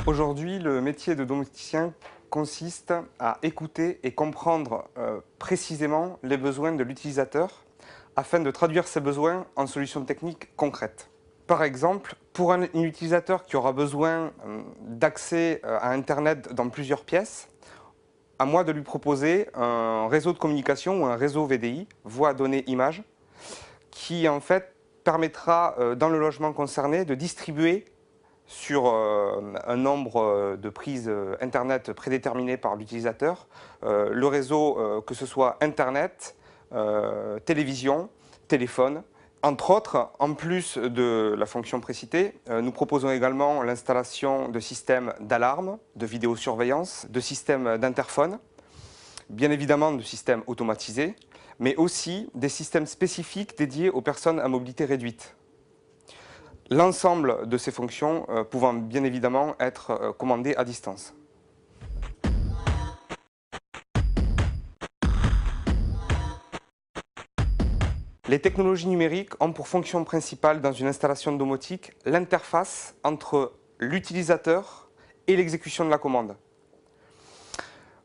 Aujourd'hui, le métier de domoticien consiste à écouter et comprendre précisément les besoins de l'utilisateur afin de traduire ces besoins en solutions techniques concrètes. Par exemple, pour un utilisateur qui aura besoin d'accès à Internet dans plusieurs pièces, à moi de lui proposer un réseau de communication ou un réseau VDI, voix, données, images, qui en fait permettra dans le logement concerné de distribuer sur un nombre de prises Internet prédéterminées par l'utilisateur, le réseau, que ce soit Internet, télévision, téléphone. Entre autres, en plus de la fonction précitée, nous proposons également l'installation de systèmes d'alarme, de vidéosurveillance, de systèmes d'interphone, bien évidemment de systèmes automatisés, mais aussi des systèmes spécifiques dédiés aux personnes à mobilité réduite. L'ensemble de ces fonctions pouvant bien évidemment être commandées à distance. Les technologies numériques ont pour fonction principale dans une installation domotique l'interface entre l'utilisateur et l'exécution de la commande.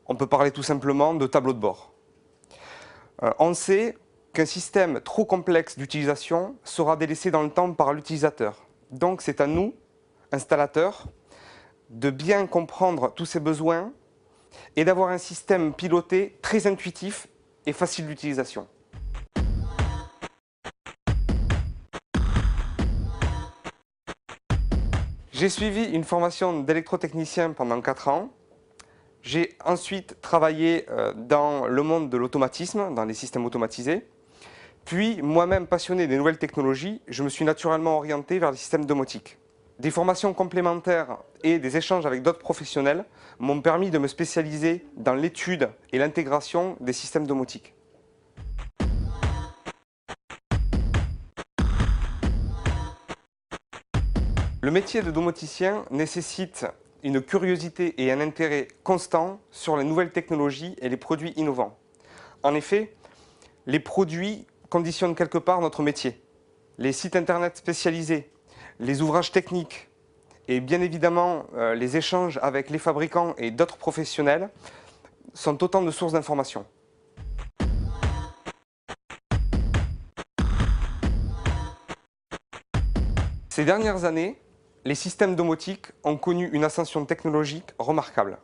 On peut parler tout simplement de tableau de bord. On sait qu'un système trop complexe d'utilisation sera délaissé dans le temps par l'utilisateur. Donc c'est à nous, installateurs, de bien comprendre tous ces besoins et d'avoir un système piloté très intuitif et facile d'utilisation. J'ai suivi une formation d'électrotechnicien pendant 4 ans. J'ai ensuite travaillé dans le monde de l'automatisme, dans les systèmes automatisés. Puis, moi-même passionné des nouvelles technologies, je me suis naturellement orienté vers les systèmes domotiques. Des formations complémentaires et des échanges avec d'autres professionnels m'ont permis de me spécialiser dans l'étude et l'intégration des systèmes domotiques. Le métier de domoticien nécessite une curiosité et un intérêt constant sur les nouvelles technologies et les produits innovants. En effet, les produits conditionnent quelque part notre métier. Les sites internet spécialisés, les ouvrages techniques et bien évidemment les échanges avec les fabricants et d'autres professionnels sont autant de sources d'informations. Ces dernières années, les systèmes domotiques ont connu une ascension technologique remarquable.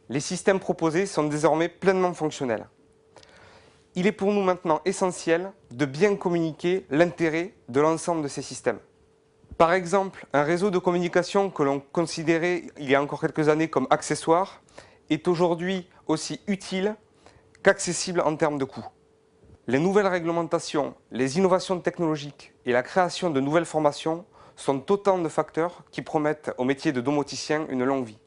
Les systèmes proposés sont désormais pleinement fonctionnels. Il est pour nous maintenant essentiel de bien communiquer l'intérêt de l'ensemble de ces systèmes. Par exemple, un réseau de communication que l'on considérait il y a encore quelques années comme accessoire est aujourd'hui aussi utile qu'accessible en termes de coût. Les nouvelles réglementations, les innovations technologiques et la création de nouvelles formations sont autant de facteurs qui promettent au métier de domoticien une longue vie.